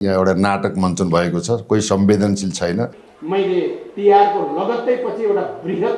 यहाँ एउटा नाटक मञ्चन भएको छ, कोही संवेदनशील छैन। मैले तिहारको लगत्तै पछि एउटा बृहत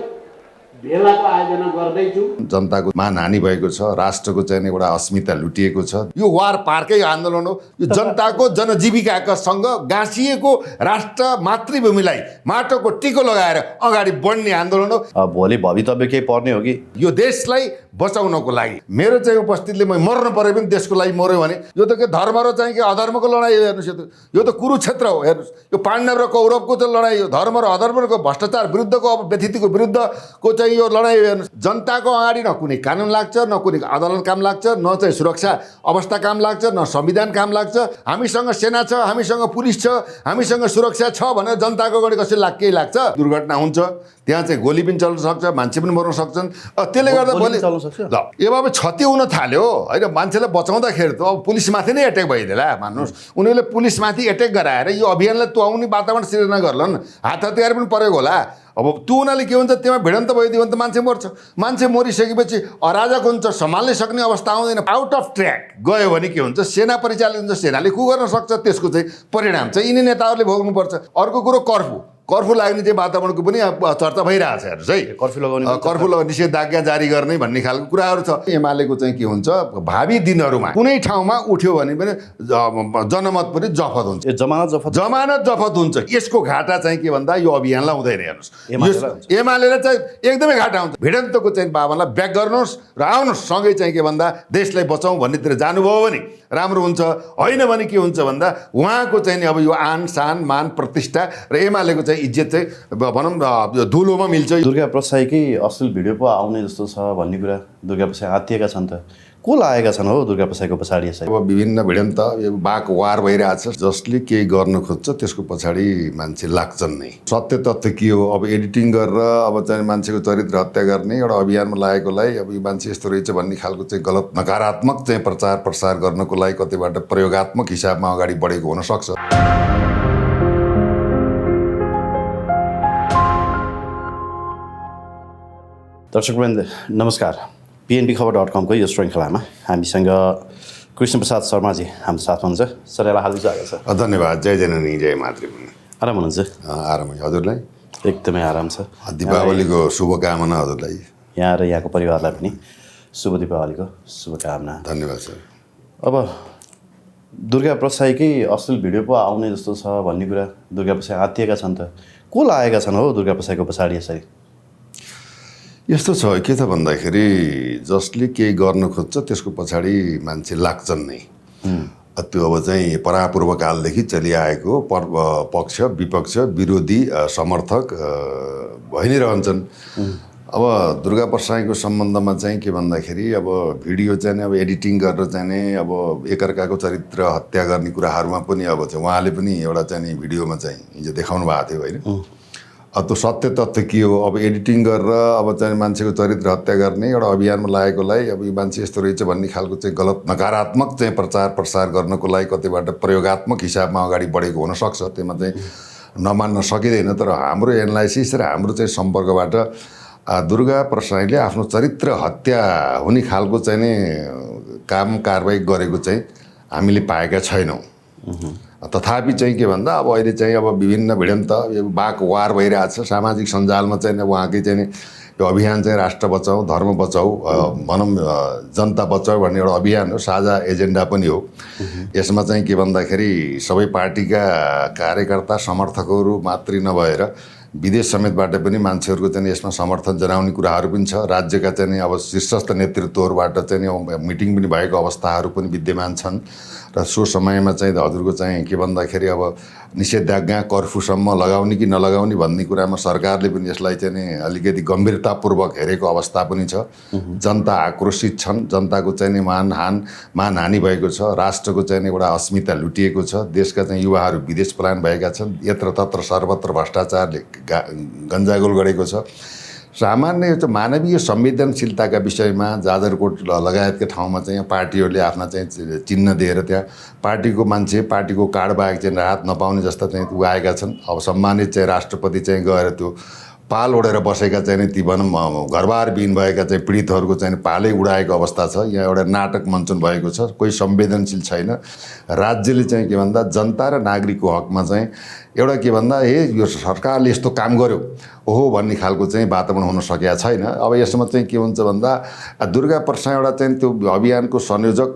भेलाको आयोजना गर्दैछु। जनताको मानहानि भएको छ, राष्ट्रको चाहिँ एउटा अस्मिता लुटिएको छ। यो वार पारकै आन्दोलन हो। यो जनताको जनजीविकाका सँग गाँसिएको राष्ट्र मातृभूमिलाई माटोको टिको लगाएर अगाडि बढ्ने आन्दोलन हो। भोलि भवितव्य केही पर्ने हो कि यो देशलाई बचाउनको लागि मेरो चाहिँ उपस्थितिले म मर्नु परे पनि देशको लागि मर्यो भने यो त के धर्म र चाहिँ के अधर्मको लडाइँ हो। हेर्नुहोस्, यो त कुरुक्षेत्र हो। हेर्नुहोस्, यो पाण्डव र कौरवको त लडाइँ हो। धर्म र अधर्मको भ्रष्टाचार विरुद्धको अब व्यथितिको विरुद्धको चाहिँ यो लडाइँ हो। हेर्नुहोस्, जनताको अगाडि न कुनै कानुन लाग्छ, न कुनै अदालत काम लाग्छ, न चाहिँ सुरक्षा अवस्था काम लाग्छ, न संविधान काम लाग्छ। हामीसँग सेना छ, हामीसँग पुलिस छ, हामीसँग सुरक्षा छ भनेर जनताको अगाडि कसैलाई केही लाग्छ? दुर्घटना हुन्छ, त्यहाँ चाहिँ गोली पनि चल्न सक्छ, मान्छे पनि मर्न सक्छन्। त्यसले गर्दा भोलि ल अब क्षति हुन थाल्यो होइन। मान्छेलाई बचाउँदाखेरि त अब पुलिसमाथि नै एट्याक भइदिएला। मान्नुहोस्, उनीहरूले पुलिसमाथि एट्याक गराएर यो अभियानलाई तुहाउने वातावरण सिर्जना गर्लान्। हात हतियार पनि प्रयोग होला। अब त्यो हुनाले के हुन्छ, त्यहाँ भिडन्त भइदियो भने त मान्छे मर्छ। मान्छे मरिसकेपछि अराजक हुन्छ, सम्हाल्नै सक्ने अवस्था आउँदैन। आउट अफ ट्र्याक गयो भने के हुन्छ, सेना परिचालित हुन्छ, सेनाले कु गर्न सक्छ, त्यसको चाहिँ परिणाम चाहिँ यिनी नेताहरूले भोग्नुपर्छ। अर्को कुरो कर्फ्यू लाग्ने चाहिँ वातावरणको पनि चर्चा भइरहेछ। हेर्नुहोस् है, कर्फ्यू लगाउने निषेधाज्ञा जारी गर्ने भन्ने खालको कुराहरू छ। एमालेको चाहिँ के हुन्छ, भावी दिनहरूमा कुनै ठाउँमा उठ्यो भने पनि जनमत पनि जफत हुन्छ, जमानत जफत हुन्छ। यसको घाटा चाहिँ के भन्दा यो अभियानलाई हुँदैन। हेर्नुहोस्, एमालेलाई चाहिँ एकदमै घाटा हुन्छ। भिडन्तको चाहिँ भावनालाई ब्याक गर्नुहोस् र आउनुहोस् सँगै चाहिँ के भन्दा देशलाई बचाउँ भन्नेतिर जानुभयो भने राम्रो हुन्छ। होइन भने के हुन्छ भन्दा उहाँको चाहिँ नि अब यो आन शान मान प्रतिष्ठा र एमालेको चाहिँ इज्जत चाहिँ भनौँ धुलोमा मिल्छ। दुर्गा प्रसाईकै अश्लील भिडियो पो आउने जस्तो छ भन्ने कुरा दुर्गा प्रसाई आत्तिएका छन् त। को लागेका छन् हो दुर्गा प्रसाईको पछाडि? अब विभिन्न भिडन्त बाक वार भइरहेछ। जसले केही गर्न खोज्छ त्यसको पछाडि मान्छे लाग्छन् नै। सत्य तथ्य के हो, अब एडिटिङ गरेर अब चाहिँ मान्छेको चरित्र हत्या गर्ने एउटा अभियानमा लागेकोलाई अब यो मान्छे यस्तो रहेछ भन्ने खालको चाहिँ गलत नकारात्मक चाहिँ प्रचार प्रसार गर्नको लागि कतिबाट प्रयोगात्मक हिसाबमा अगाडि बढेको हुनसक्छ। दर्शकवृन्द नमस्कार। PNB-खबर.com को यो श्रृङ्खलामा हामीसँग कृष्ण प्रसाद शर्माजी हाम्रो साथमा हुनुहुन्छ। सर, यहाँलाई हार्दिक स्वागत छ। धन्यवाद। जय जननी जय मातृभूमि। आराम हुनुहुन्छ? आराम। हजुरलाई? एकदमै आराम छ। दीपावलीको शुभकामना हजुरलाई, यहाँ र यहाँको परिवारलाई पनि शुभ दीपावलीको शुभकामना। धन्यवाद सर। अब दुर्गा प्रसाईकै अश्लील भिडियो पो आउने जस्तो छ भन्ने कुरा दुर्गा प्रसाई आत्तिएका छन् त। को लागेका छन् हो दुर्गा प्रसाईको पछाडि? यसरी यस्तो छ के त भन्दाखेरि जसले केही गर्न खोज्छ त्यसको पछाडि मान्छे लाग्छन् नै। त्यो अब चाहिँ परापूर्वकालदेखि चलिआएको पक्ष विपक्ष विरोधी समर्थक भइ नै रहन्छन्। अब दुर्गा प्रसाईको सम्बन्धमा चाहिँ के भन्दाखेरि अब भिडियो चाहिँ अब एडिटिङ गरेर चाहिँ नि अब एकअर्काको चरित्र हत्या गर्ने कुराहरूमा पनि अब चाहिँ उहाँले पनि एउटा चाहिँ भिडियोमा चाहिँ हिजो देखाउनु भएको थियो होइन। अब त्यो सत्य तथ्य के हो, अब एडिटिङ गरेर अब चाहिँ मान्छेको चरित्र हत्या गर्ने एउटा अभियानमा लागेकोलाई अब यो मान्छे यस्तो रहेछ भन्ने खालको चाहिँ गलत नकारात्मक चाहिँ प्रचार प्रसार गर्नको लागि कतिबाट प्रयोगात्मक हिसाबमा अगाडि बढेको हुनसक्छ। त्यसमा चाहिँ नमान्न सकिँदैन। तर हाम्रो एनालाइसिस र हाम्रो चाहिँ सम्पर्कबाट दुर्गा प्रसाईले आफ्नो चरित्र हत्या हुने खालको चाहिँ नि काम कारबाही गरेको चाहिँ हामीले पाएका छैनौँ। तथापि चाहिँ के भन्दा अब अहिले चाहिँ अब विभिन्न भिडन्त यो बाक वार भइरहेछ। सामाजिक सञ्जालमा चाहिँ उहाँकै चाहिँ यो अभियान चाहिँ राष्ट्र बचाऊ धर्म बचाऊ भनौँ जनता बचाऊ भन्ने एउटा अभियान हो, साझा एजेन्डा पनि हो। यसमा चाहिँ के भन्दाखेरि सबै पार्टीका कार्यकर्ता समर्थकहरू मात्रै नभएर विदेश समेतबाट पनि मान्छेहरूको चाहिँ यसमा समर्थन जनाउने कुराहरू पनि छ। राज्यका चाहिँ अब शीर्षस्थ नेतृत्वहरूबाट चाहिँ मिटिङ पनि भएको अवस्थाहरू पनि विद्यमान छन्। र सो समयमा चाहिँ हजुरको चाहिँ के भन्दाखेरि अब निषेधाज्ञा कर्फ्यूसम्म लगाउने कि नलगाउने भन्ने कुरामा सरकारले पनि यसलाई चाहिँ नि अलिकति गम्भीरतापूर्वक हेरेको अवस्था पनि छ। जनता आक्रोशित छन्, जनताको चाहिँ नि मानहानि भएको छ, राष्ट्रको चाहिँ एउटा अस्मिता लुटिएको छ, देशका चाहिँ युवाहरू विदेश पलायन भएका छन्, यत्र तत्र सर्वत्र भ्रष्टाचारले गन्जागोल गरेको छ। सामान्य त्यो मानवीय संवेदनशीलताका विषयमा जाजरकोट लगायतका ठाउँमा चाहिँ पार्टीहरूले आफ्ना चाहिँ चिन्ह दिएर त्यहाँ पार्टीको मान्छे पार्टीको कार्डबाहेक चाहिँ राहत नपाउने जस्ता चाहिँ ऊ आएका छन्। अब सम्मानित चाहिँ राष्ट्रपति चाहिँ गएर त्यो पाल ओढेर बसेका चाहिँ ती भनौँ घरबारविहीन भएका चाहिँ पीडितहरूको चाहिँ पालै उडाएको अवस्था छ। यहाँ एउटा नाटक मञ्चन भएको छ, कोही संवेदनशील छैन। राज्यले चाहिँ के भन्दा जनता र नागरिकको हकमा चाहिँ एउटा के भन्दा यो सरकारले यस्तो काम गर्यो ओहो भन्ने खालको चाहिँ वातावरण हुन सकेका छैन। अब यसमा चाहिँ के हुन्छ भन्दा दुर्गा प्रसाद एउटा चाहिँ त्यो अभियानको संयोजक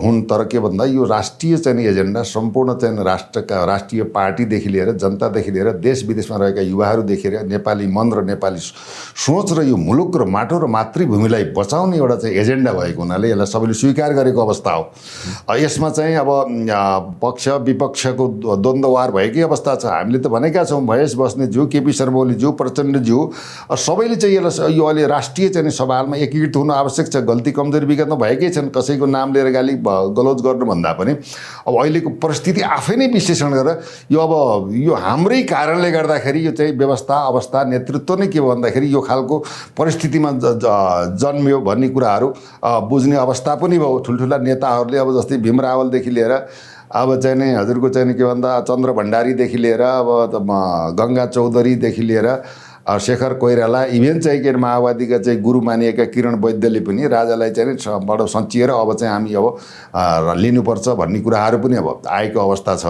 हुन्, तर के भन्दा यो राष्ट्रिय चाहिँ एजेन्डा सम्पूर्ण चाहिँ राष्ट्रका राष्ट्रिय पार्टीदेखि लिएर जनतादेखि लिएर देश विदेशमा रहेका युवाहरूदेखि लिएर नेपाली मन र नेपाली सोच र यो मुलुक र माटो र मातृभूमिलाई बचाउने एउटा चाहिँ एजेन्डा भएको हुनाले यसलाई सबैले स्वीकार गरेको अवस्था हो। यसमा चाहिँ अब पक्ष विपक्षको द्वन्द्ववार भएकै अवस्था छ। हामीले त भनेका छौँ महेश बस्नेतज्यू, केपी शर्मा ओलीज्यू, प्रचण्डज्यू सबैले चाहिँ यसलाई यो अहिले राष्ट्रिय चाहिँ सवालमा एकीकृत हुनु आवश्यक छ। गल्ती कमजोरी विगतमा भएकै छन्, कसैको नाम लिएर गाली गलौज गर्नुभन्दा पनि अब अहिलेको परिस्थिति आफै नै विश्लेषण गरेर यो हाम्रै कारणले गर्दाखेरि यो चाहिँ व्यवस्था अवस्था नेतृत्व नै के भन्दाखेरि यो खालको परिस्थितिमा जन्मियो भन्ने कुराहरू बुझ्ने अवस्था पनि भयो। ठुल्ठुला नेताहरूले अब जस्तै भीम रावलदेखि लिएर अब चाहिँ नि हजुरको चाहिँ के भन्दा चन्द्र भण्डारीदेखि लिएर अब गङ्गा चौधरीदेखि लिएर शेखर कोइराला, इभेन चाहिँ के माओवादीका चाहिँ गुरु मानिएका किरण वैद्यले पनि राजालाई चाहिँ बडो सन्चिएर अब चाहिँ हामी अब लिनुपर्छ भन्ने कुराहरू पनि अब आएको अवस्था छ।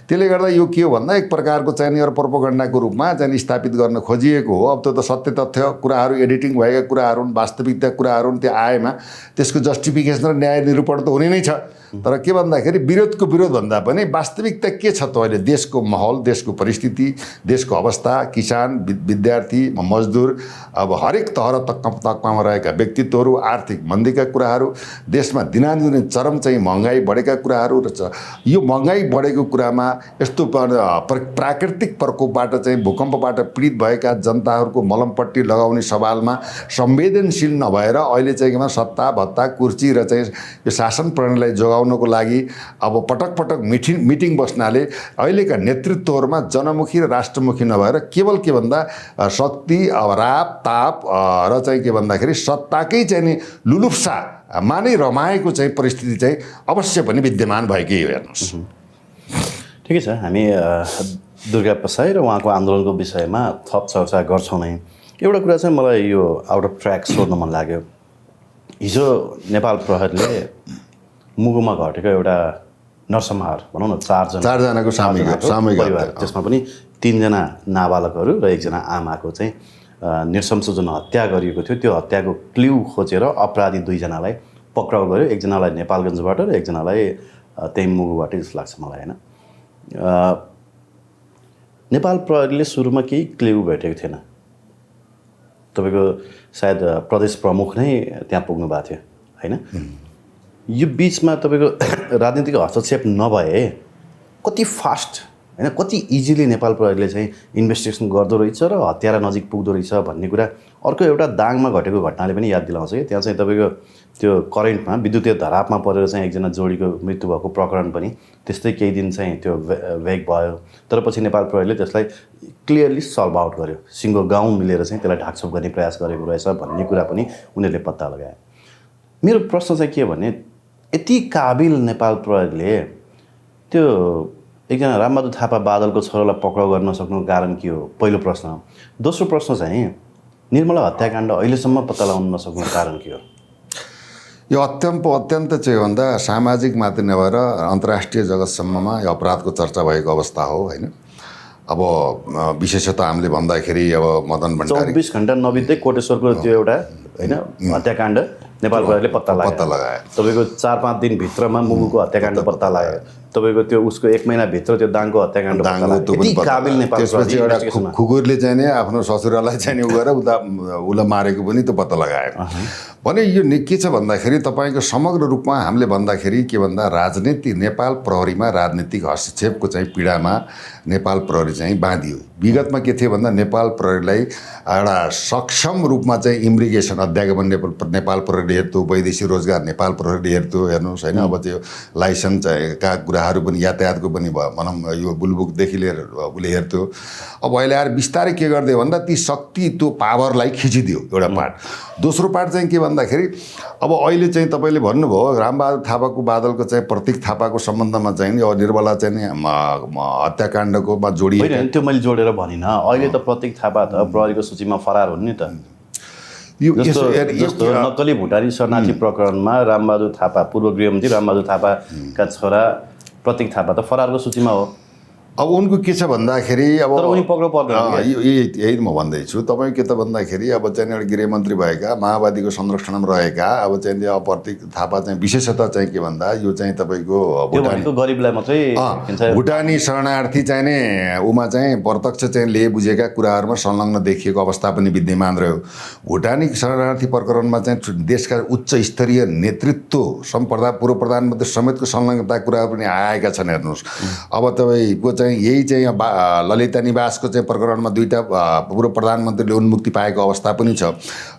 त्यसले गर्दा यो के हो भन्दा एक प्रकारको चाहिँ अरू प्रोपोगन्डाको रूपमा चाहिँ स्थापित गर्न खोजिएको हो। अब त्यो त सत्य तथ्य कुराहरू एडिटिङ भएका कुराहरू वास्तविकता कुराहरू त्यो आएमा त्यसको जस्टिफिकेसन र न्याय निरूपण त हुने नै छ। तर के भन्दाखेरि विरोधको विरोध भन्दा पनि वास्तविकता के छ त अहिले देशको माहौल, देशको परिस्थिति, देशको अवस्था, किसान, विद्यार्थी, मजदुर, अब हरेक तह र तकमामा रहेका व्यक्तित्वहरू, आर्थिक मन्दीका कुराहरू, देशमा दिनानुदिन चरम चाहिँ महँगाई बढेका कुराहरू र यो महँगाई बढेको कुरामा यस्तो प्राकृतिक प्रकोपबाट चाहिँ भूकम्पबाट पीडित भएका जनताहरूको मलमपट्टि लगाउने सवालमा संवेदनशील नभएर अहिले चाहिँ सत्ता भत्ता कुर्सी र चाहिँ यो शासन प्रणालीलाई जोगाउनको लागि अब पटक पटक मिटिङ बस्नाले अहिलेका नेतृत्वहरूमा जनमुखी र राष्ट्रमुखी नभएर केवल के भन्दा शक्ति अब राप ताप र चाहिँ के भन्दाखेरि सत्ताकै चाहिँ नि लुलुप्सामा नै रमाएको चाहिँ परिस्थिति चाहिँ अवश्य पनि विद्यमान भएकै हो। हेर्नुहोस्, ठिकै छ, हामी दुर्गा प्रसाद र उहाँको आन्दोलनको विषयमा थप चर्चा गर्छौँ नै। एउटा कुरा चाहिँ मलाई यो आउट अफ ट्र्याक सोध्न मन लाग्यो। हिजो नेपाल प्रहरीले मुगुमा घटेको एउटा नरसंहार भनौँ न चारजनाको सामूहिक परिवार, त्यसमा पनि 3 जना नाबालकहरू र 1 जना आमाको चाहिँ नृशंस जुन हत्या गरिएको थियो त्यो हत्याको क्ल्यू खोजेर अपराधी 2 जनालाई पक्राउ गर्यो। 1 जनालाई नेपालगञ्जबाट र 1 जनालाई त्यही मुगुबाट जस्तो लाग्छ मलाई होइन। नेपाल प्रहरीले सुरुमा केही क्ल्यू भेटेको थिएन। तपाईँको सायद प्रदेश प्रमुख नै त्यहाँ पुग्नु भएको थियो होइन। यो बिचमा तपाईँको राजनीतिक हस्तक्षेप नभए कति फास्ट होइन, कति इजिली नेपाल प्रहरीले चाहिँ इन्भेस्टिगेसन गर्दो रहेछ र हत्यारा नजिक पुग्दो रहेछ भन्ने कुरा अर्को एउटा दाङमा घटेको घटनाले पनि याद दिलाउँछ कि त्यहाँ चाहिँ तपाईँको त्यो करेन्टमा विद्युतीय धरापमा परेर चाहिँ 1 जना जोडीको मृत्यु भएको प्रकरण पनि त्यस्तै केही दिन चाहिँ त्यो वेग भयो। तर पछि नेपाल प्रहरीले त्यसलाई क्लियरली सल्भ आउट गर्यो, सिङ्गो गाउँ मिलेर चाहिँ त्यसलाई ढाकछोप गर्ने प्रयास गरेको रहेछ भन्ने कुरा पनि उनीहरूले पत्ता लगाए। मेरो प्रश्न चाहिँ के भने यति काबिल नेपाल प्रहरीले त्यो 1 जना रामबहादुर थापा बादलको छोरालाई पक्राउ गर्न सक्नुको कारण के हो, पहिलो प्रश्न। दोस्रो प्रश्न चाहिँ निर्मला हत्याकाण्ड अहिलेसम्म पत्ता लगाउन नसक्नुको कारण के हो? यो अत्यन्त चाहिँ भन्दा सामाजिक मात्र नभएर अन्तर्राष्ट्रिय जगतसम्ममा यो अपराधको चर्चा भएको अवस्था हो होइन। अब विशेषतः हामीले भन्दाखेरि अब मदन भण्डारी 24 घण्टा नबित्दै कोटेश्वरको त्यो एउटा होइन हत्याकाण्ड नेपाल प्रहरीले पत्ता लगायो। तपाईँको 4-5 दिनभित्रमा मुगुको हत्याकाण्ड पत्ता लाग्यो। तपाईँको त्यो उसको 1 महिनाभित्र त्यो दाङको हत्याकाण्ड पत्ता लाग्यो। त्यसपछि एउटा खुकुरले चाहिँ नि आफ्नो ससुरालाई चाहिँ उ गरेर उसलाई मारेको पनि त्यो पत्ता लगायो भने यो के छ भन्दाखेरि तपाईँको समग्र रूपमा हामीले भन्दाखेरि के भन्दा राजनीति नेपाल प्रहरीमा राजनीतिक हस्तक्षेपको चाहिँ पीडामा नेपाल प्रहरी चाहिँ बाँधियो। विगतमा के थियो भन्दा नेपाल प्रहरीलाई एउटा सक्षम रूपमा चाहिँ इमिग्रेसन अध्यागमन नेपाल प्रहरीले हेर्थ्यो, वैदेशिक रोजगार नेपाल प्रहरीले हेर्थ्यो। हेर्नुहोस् होइन, अब त्यो लाइसेन्सका कुराहरू पनि यातायातको पनि भनौँ यो बुलबुकदेखि लिएर उसले हेर्थ्यो। अब अहिले आएर बिस्तारै के गरिदियो भन्दा ती शक्ति त्यो पावरलाई खिचिदियो एउटा पार्ट। दोस्रो पार्ट चाहिँ के भन्दा भन्दाखेरि अब अहिले चाहिँ तपाईँले भन्नुभयो रामबहादुर थापाको बादलको चाहिँ प्रतीक थापाको सम्बन्धमा चाहिँ नि अब निर्मला चाहिँ नि हत्याकाण्डकोमा जोडिएको होइन त्यो मैले जोडेर भनिनँ अहिले त प्रतीक थापा त प्रहरीको सूचीमा फरार हुन् नि त जस्तो नक्कली भुटानी शरणार्थी प्रकरणमा रामबहादुर थापा पूर्व गृहमन्त्री रामबहादुर थापाका छोरा प्रतीक थापा त फरारको सूचीमा हो अब उनको के छ भन्दाखेरि अब तर उनी पक्राउ पर्दैन यही म भन्दैछु तपाईँ के त भन्दाखेरि अब चाहिँ एउटा गृहमन्त्री भएका माओवादीको संरक्षणमा रहेका अब चाहिँ अब प्रतीक थापा चाहिँ विशेषतः चाहिँ के भन्दा यो चाहिँ तपाईँको गरिबलाई मात्रै भुटानी शरणार्थी चाहिँ नै उमा चाहिँ प्रत्यक्ष चाहिँ लिए बुझेका कुराहरूमा संलग्न देखिएको अवस्था पनि विद्यमान रह्यो भुटानी शरणार्थी प्रकरणमा चाहिँ देशका उच्च स्तरीय नेतृत्व पूर्व प्रधानमन्त्री समेतको संलग्नता कुराहरू पनि आएका छन् हेर्नुहोस् अब तपाईँको चाहिँ यही चाहिँ ललिता निवासको चाहिँ प्रकरणमा दुईटा पूर्व प्रधानमन्त्रीले उन्मुक्ति पाएको अवस्था पनि छ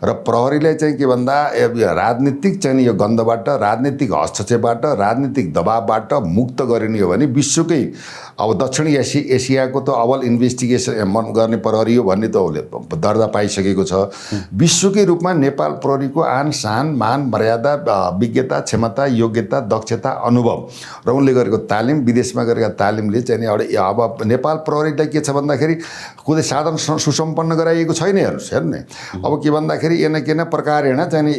र प्रहरीलाई चाहिँ के भन्दा राजनीतिक चाहिँ यो गन्धबाट राजनीतिक हस्तक्षेपबाट राजनीतिक दबावबाट मुक्त गरिने हो भने विश्वकै अब दक्षिणी एसियाको त अवल इन्भेस्टिगेसन गर्ने प्रहरी हो भन्ने त उसले दर्जा पाइसकेको छ विश्वकै रूपमा नेपाल प्रहरीको आन शान मान मर्यादा विज्ञता क्षमता योग्यता दक्षता अनुभव र उनले गरेको तालिम विदेशमा गरेका तालिमले चाहिँ एउटा अब नेपाल प्रहरीलाई के छ भन्दाखेरि कुनै साधन सुसम्पन्न गराइएको छैन हेर्नुहोस् हेर्ने अब के भन्दाखेरि एन केन प्रकारेण चाहिँ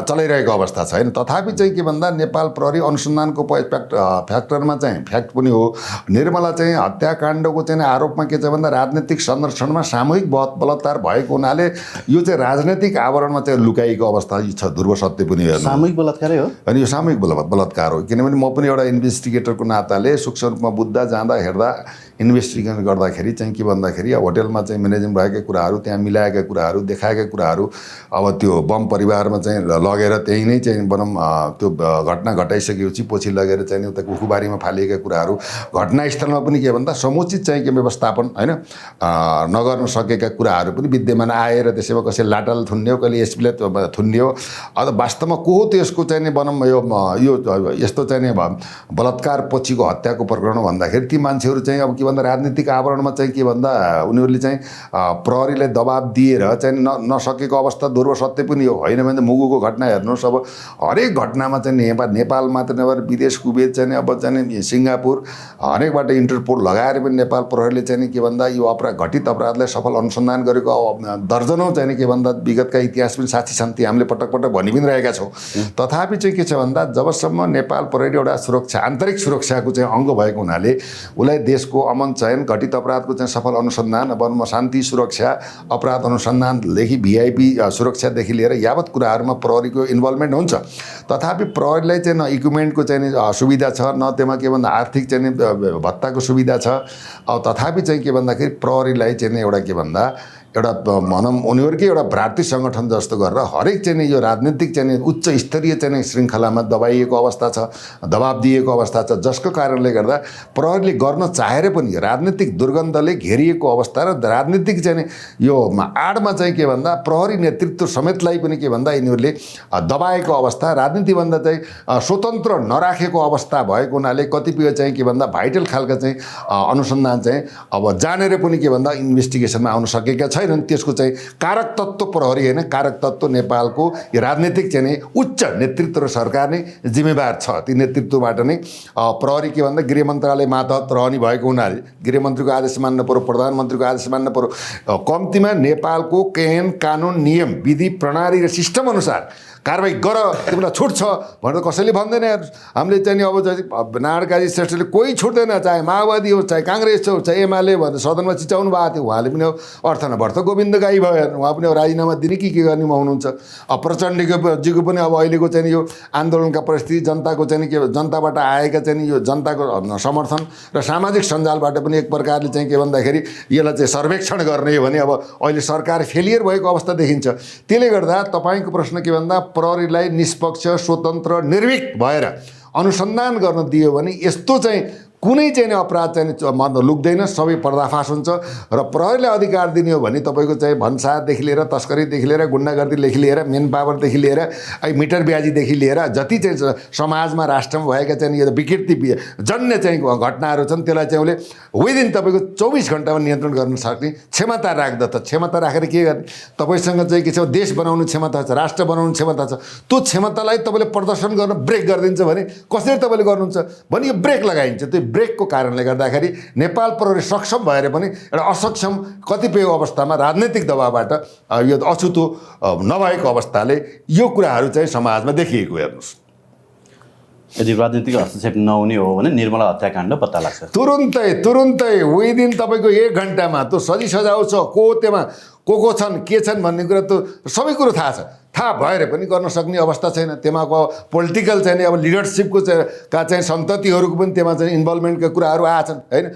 चलाइरहेको अवस्था छैन तथापि चाहिँ के भन्दा नेपाल प्रहरी अनुसन्धानको फ्याक्टरमा चाहिँ फ्याक्ट पनि हो निर्मला चाहिँ हत्याकाण्डको चाहिँ आरोपमा के छ भन्दा राजनीतिक संरक्षणमा सामूहिक बलात्कार भएको हुनाले यो चाहिँ राजनैतिक आवरणमा चाहिँ लुकाइएको अवस्था छ ध्रुव सत्य पनि हेर्नु सामूहिक बलात्कारै हो अनि यो सामूहिक बलात्कार हो किनभने म पनि एउटा इन्भेस्टिगेटरको नाताले सूक्ष्म रूपमा बुझ्दा जाँदा हेर्दा इन्भेस्टिगेसन गर्दाखेरि चाहिँ के भन्दाखेरि होटेलमा चाहिँ म्यानेजमेन्ट भएका कुराहरू त्यहाँ मिलाएका कुराहरू देखाएका कुराहरू अब त्यो बम परिवारमा चाहिँ लगेर त्यही नै चाहिँ भनौँ त्यो घटना घटाइसकेपछि पछि लगेर चाहिँ उता उखुबारीमा फालिएका कुराहरू घटनास्थलमा पनि के भन्दा समुचित चाहिँ के व्यवस्थापन होइन नगर्न सकेका कुराहरू पनि विद्यमान आएर त्यसैमा कसैले लाटाल थुन्यो कहिले एसपीले थुन्यो अब वास्तवमा को हो त्यसको चाहिँ नि भनौँ यो यस्तो चाहिँ नि बलात्कार पछिको हत्याको प्रकरण भन्दाखेरि ती मान्छेहरू चाहिँ अब के भन्दा राजनीतिक आवरणमा चाहिँ के भन्दा उनीहरूले चाहिँ प्रहरीलाई दबाब दिएर चाहिँ नसकेको अवस्था ध्रुव सत्य पनि हो होइन भने मुगुको घटना हेर्नुहोस् अब हरेक घटनामा चाहिँ नेपाल मात्र नभएर विदेश कुवेत चाहिँ अब चाहिँ सिङ्गापुर हरेकबाट इन्टरपोल लगाएर पनि नेपाल प्रहरीले चाहिँ के भन्दा यो घटित अपराधलाई सफल अनुसन्धान गरेको दर्जनौँ चाहिँ के भन्दा विगतका इतिहास पनि साथी शान्ति हामीले पटक पटक भनि पनि रहेका छौँ तथापि चाहिँ के छ भन्दा जबसम्म नेपाल प्रहरी एउटा सुरक्षा आन्तरिक सुरक्षाको चाहिँ अङ्ग भएको हुनाले उसलाई देशको अमन चयन घटित अपराधको चाहिँ सफल अनुसन्धान अब शान्ति सुरक्षा अपराध अनुसन्धानदेखि भिआइपी सुरक्षादेखि लिएर यावत कुराहरूमा प्रहरीको इन्भल्भमेन्ट हुन्छ तथापि प्रहरीलाई चाहिँ न इक्विपमेन्टको चाहिँ सुविधा छ न त्यसमा के भन्दा आर्थिक चाहिँ भत्ताको सुविधा छ अब तथापि चाहिँ के भन्दाखेरि प्रहरीलाई चाहिँ एउटा के भन्दा एउटा भनौँ उनीहरूकै एउटा भ्रातृ सङ्गठन जस्तो गरेर हरेक चाहिँ यो राजनीतिक चाहिँ उच्च स्तरीय चाहिँ श्रृङ्खलामा दबाइएको अवस्था छ दबाब दिएको अवस्था छ जसको कारणले गर्दा प्रहरीले गर्न चाहेर पनि राजनीतिक दुर्गन्धले घेरिएको अवस्था र राजनीतिक चाहिँ यो आडमा चाहिँ के भन्दा प्रहरी नेतृत्व समेतलाई पनि के भन्दा यिनीहरूले दबाएको अवस्था राजनीतिभन्दा चाहिँ स्वतन्त्र नराखेको अवस्था भएको हुनाले कतिपय चाहिँ के भन्दा भाइटल खालका चाहिँ अनुसन्धान चाहिँ अब जानेर पनि के भन्दा इन्भेस्टिगेसनमा आउन सकेका छैनन् त्यसको चाहिँ कारक तत्त्व प्रहरी होइन कारक तत्त्व नेपालको यो राजनीतिक चाहिँ उच्च नेतृत्व र सरकार नै जिम्मेवार छ ती नेतृत्वबाट नै प्रहरी के भन्दा गृह मन्त्रालय मातहत रहने भएको हुनाले गृहमन्त्रीको आदेश मान्न पर्यो प्रधानमन्त्रीको आदेश मान्न पर्यो कम्तीमा नेपालको कैयन कानुन नियम विधि प्रणाली र सिस्टम अनुसार कारबाही गर तिमीलाई छुट छ भनेर कसैले भन्दैन हामीले चाहिँ अब नारायण काजी श्रेष्ठले कोही छुट्दैन चाहे माओवादी हो चाहे काङ्ग्रेस हो चाहे एमाले भनेर सदनमा चिचाउनु भएको थियो उहाँले पनि अर्थ नभर्थ गोविन्द गाई भयो उहाँ पनि राजीनामा दिने के गर्नेमा हुनुहुन्छ प्रचण्डजीको पनि अब अहिलेको चाहिँ यो आन्दोलनका परिस्थिति जनताको चाहिँ के जनताबाट आएका चाहिँ यो जनताको समर्थन र सामाजिक सञ्जालबाट पनि एक प्रकारले चाहिँ के भन्दाखेरि यसलाई चाहिँ सर्वेक्षण गर्ने हो भने अब अहिले सरकार फेलियर भएको अवस्था देखिन्छ त्यसले गर्दा तपाईँको प्रश्न के भन्दा प्रहरीलाई निष्पक्ष स्वतन्त्र निर्भीक भएर अनुसन्धान गर्न दियो भने यस्तो चाहिँ कुनै चाहिँ अपराध चाहिँ लुक्दैन, सबै पर्दाफास हुन्छ र प्रहरीले अधिकार दिने हो भने तपाईँको चाहिँ भन्सारदेखि लिएर तस्करीदेखि लिएर गुन्डागर्दीदेखि लिएर मेन पावरदेखि लिएर मिटर ब्याजीदेखि लिएर जति चाहिँ समाजमा राष्ट्रमा भएका चाहिँ यो विकृति जन्य चाहिँ घटनाहरू छन् त्यसलाई चाहिँ उसले विदिन तपाईँको 24 घन्टामा नियन्त्रण गर्न सक्ने क्षमता राख्दछ। क्षमता राखेर के गर्ने, तपाईँसँग चाहिँ के छ, देश बनाउने क्षमता छ, राष्ट्र बनाउने क्षमता छ, त्यो क्षमतालाई तपाईँले प्रदर्शन गर्न ब्रेक गरिदिन्छ भने कसरी तपाईँले गर्नुहुन्छ भने यो ब्रेक लगाइन्छ। त्यो ब्रेकको कारणले गर्दाखेरि नेपाल प्रहरी सक्षम भएर पनि एउटा असक्षम कतिपय अवस्थामा राजनैतिक दबावबाट यो अछुतो नभएको अवस्थाले यो कुराहरू चाहिँ समाजमा देखिएको। हेर्नुहोस्, यदि राजनीतिक हस्तक्षेप नहुने हो भने निर्मला हत्याकाण्ड पत्ता लाग्छ तुरुन्तै विदिन तपाईँको 1 घन्टामा त्यो सजी सजाउ छ, त्यहाँ को छन् के छन् भन्ने कुरा त सबै कुरो थाहा भएर पनि गर्न सक्ने अवस्था छैन। त्यहाँको पोलिटिकल चाहिँ अब लिडरसिपको चाहिँ सन्ततिहरूको पनि त्यहाँ चाहिँ इन्भल्भमेन्टका कुराहरू आएछन् होइन।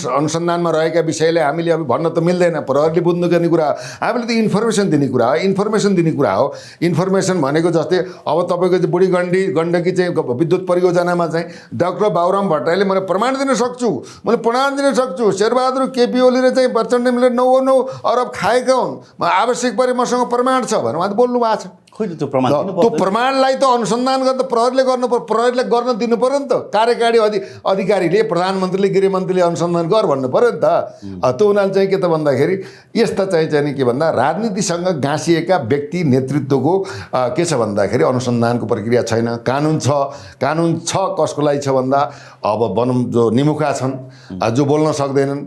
अनुसन्धानमा रहेका विषयलाई हामीले अब भन्न त मिल्दैन, प्रहरीले बुझ्नुपर्ने कुरा हो, हामीले त इन्फर्मेसन दिने कुरा हो। इन्फर्मेसन भनेको जस्तै अब तपाईँको चाहिँ बुढी गण्डकी चाहिँ विद्युत परियोजनामा चाहिँ डाक्टर बाबुराम भट्टराईले मैले प्रमाण दिन सक्छु, शेरबहादुर केपी ओलीले चाहिँ प्रचण्डले 9 अरब खाएका हुन्, आवश्यक परे मसँग प्रमाण छ भनेर उहाँले बोल्नु भएको छ। त्यो प्रमाणलाई त अनुसन्धान गर्दा प्रहरीले गर्न दिनु पर्यो नि त। कार्यकारी अधिकारीले, प्रधानमन्त्रीले, गृहमन्त्रीले अनुसन्धान गर भन्नु पर्यो नि त। त्यो उनीहरूले चाहिँ के त भन्दाखेरि यस्ता चाहिँ के भन्दा राजनीतिसँग गाँसिएका व्यक्ति नेतृत्वको के छ भन्दाखेरि अनुसन्धानको प्रक्रिया छैन। कानुन छ कसको लागि छ भन्दा अब भनौँ जो निमुखा छन्, जो बोल्न सक्दैनन्,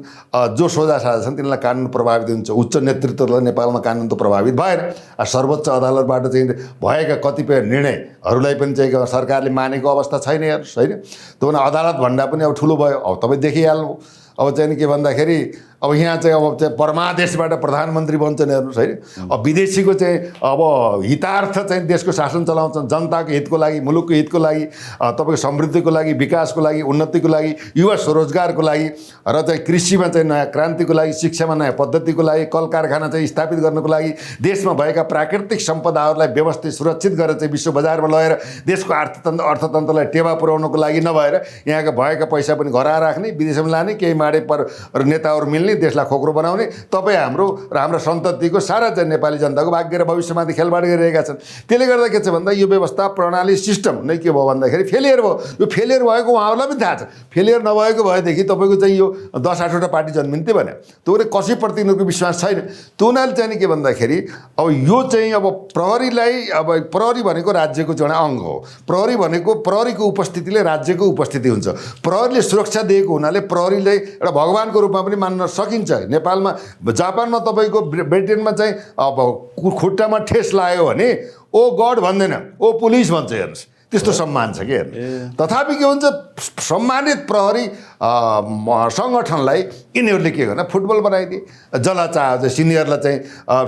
जो सोझा साझा छन् तिनीहरूलाई कानुन प्रभावित हुन्छ। उच्च नेतृत्वलाई नेपालमा कानुन त प्रभावित भएन। सर्वोच्च अदालतबाट चाहिँ भएका कतिपय निर्णयहरूलाई पनि चाहिँ सरकारले मानेको अवस्था छैन। हेर्नुहोस् होइन, त्यो भने अदालत भन्दा पनि अब ठुलो भयो। अब तपाईँ देखिहाल्नु अब चाहिँ के भन्दाखेरि अब यहाँ चाहिँ अब चाहिँ परमादेशबाट प्रधानमन्त्री बन्छन्। हेर्नुहोस् होइन, अब विदेशीको चाहिँ अब हितार्थ चाहिँ देशको शासन चलाउँछन्, जनताको हितको लागि, मुलुकको हितको लागि, तपाईँको समृद्धिको लागि, विकासको लागि, उन्नतिको लागि, युवा स्वरोजगारको लागि र चाहिँ कृषिमा चाहिँ नयाँ क्रान्तिको लागि, शिक्षामा नयाँ पद्धतिको लागि, कल कारखाना चाहिँ स्थापित गर्नको लागि, देशमा भएका प्राकृतिक सम्पदाहरूलाई व्यवस्थित सुरक्षित गरेर चाहिँ विश्व बजारमा लगेर देशको अर्थतन्त्रलाई टेवा पुर्याउनको लागि नभएर यहाँका भएका पैसा पनि घर राख्ने, विदेशमा लाने, केही माडे नेताहरू मिल्ने, देशलाई खोक्रो बनाउने तपाईँ हाम्रो र हाम्रो सन्ततिको सारा चाहिँ नेपाली जनताको भाग्य र भविष्यमाथि खेलबाड गरिरहेका छन्। त्यसले गर्दा के छ भन्दा यो व्यवस्था प्रणाली सिस्टम नै के भयो भन्दाखेरि फेलियर भयो। यो फेलियर भएको उहाँहरूलाई पनि थाहा छ। फेलियर नभएको भएदेखि तपाईँको चाहिँ यो 10-8वटा पार्टी जन्मिन्थ्यो भने त्यो कसैप्रति उनीहरूको विश्वास छैन। त्यो उनीहरूले चाहिँ के भन्दाखेरि अब यो चाहिँ अब प्रहरीलाई, अब प्रहरी भनेको राज्यको चाहिँ एउटा अङ्ग हो। प्रहरी भनेको प्रहरीको उपस्थितिले राज्यको उपस्थिति हुन्छ। प्रहरीले सुरक्षा दिएको हुनाले प्रहरीलाई एउटा भगवानको रूपमा पनि मान्न सकिन्छ। नेपालमा, जापानमा तपाईँको ब्रिटेनमा चाहिँ अब खुट्टामा ठेस लाग्यो भने ओ गड भन्दैन, ओ पुलिस भन्छ। हेर्नुहोस्, त्यस्तो सम्मान छ कि हेर्नु। तथापि के हुन्छ, सम्मानित प्रहरी सङ्गठनलाई यिनीहरूले के गर्न फुटबल बनाइदिए। जसलाई चाहे सिनियरलाई चाहिँ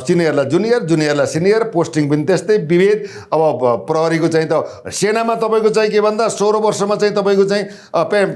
सिनियरलाई जुनियर, जुनियरलाई सिनियर, पोस्टिङ पनि त्यस्तै विभेद। अब प्रहरीको चाहिँ त सेनामा तपाईँको चाहिँ के भन्दा 16 वर्षमा चाहिँ तपाईँको चाहिँ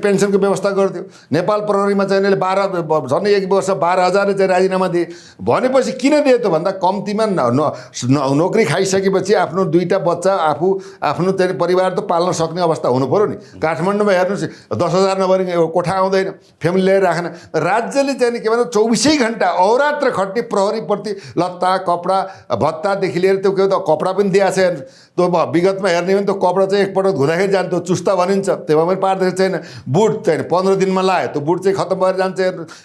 पेन्सनको व्यवस्था गरिदियो। नेपाल प्रहरीमा चाहिँ यिनीहरूले 1 वर्ष 12,000 चाहिँ राजीनामा दिए। भनेपछि किन दिए त भन्दा कम्तीमा नोकरी खाइसकेपछि आफ्नो 2टा बच्चा आफ्नो चाहिँ परिवार त पाल्न सक्ने अवस्था हुनु पऱ्यो नि। काठमाडौँमा हेर्नुहोस् 10,000 नभने कोठा आउँदैन, फ्यामिली लिएर राख्न। राज्यले चाहिँ के भन्दा 24 घन्टा अहोरात्र खट्ने प्रहरीप्रति लत्ता कपडा भत्तादेखि लिएर त्यो के त कपडा पनि दिएको छ। त्यो विगतमा हेर्ने भने त्यो कपडा चाहिँ एकपल्ट धुँदाखेरि जान्छ, चुस्ता भनिन्छ, त्यसमा पनि पार्दैछ छैन। बुट चाहिँ 15 दिनमा लायो, त्यो बुट चाहिँ खत्तम भएर जान्छ।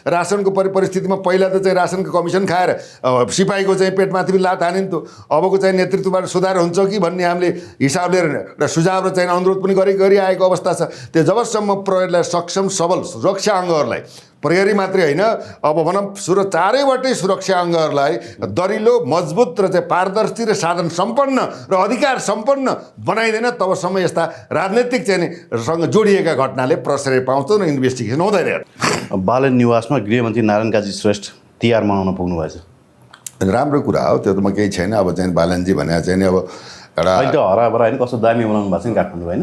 रासनको परिस्थितिमा पहिला त चाहिँ रासनको कमिसन खाएर सिपाहीको चाहिँ पेटमाथि पनि लात हानिन्थ्यो। अबको चाहिँ नेतृत्वबाट सुधार हुन्छ कि भन्ने हामीले हिसाब लिएर र सुझाव र चाहिँ अनुरोध पनि गरिआएको अवस्था छ। त्यो जबसम्म प्रहरीलाई सक्षम सबल सुरक्षा अङ्गहरूलाई, प्रहरी मात्रै होइन अब भनौँ चारैवटै सुरक्षा अङ्गहरूलाई दरिलो, मजबुत र चाहिँ पारदर्शी र साधन सम्पन्न र अधिकार सम्पन्न बनाइँदैन तबसम्म यस्ता राजनैतिक चाहिँ सँग जोडिएका घटनाले प्रश्रय पाउँछ र इन्भेस्टिगेसन हुँदैन। बालन निवासमा गृहमन्त्री नारायण काजी श्रेष्ठ तिहार मनाउन पुग्नु भएछ। राम्रो कुरा हो, त्यो त म केही छैन। अब चाहिँ बालनजी भने चाहिँ अब एउटा हराभरा होइन, कस्तो दामी बनाउनु भएको छ नि काठमाडौँ होइन।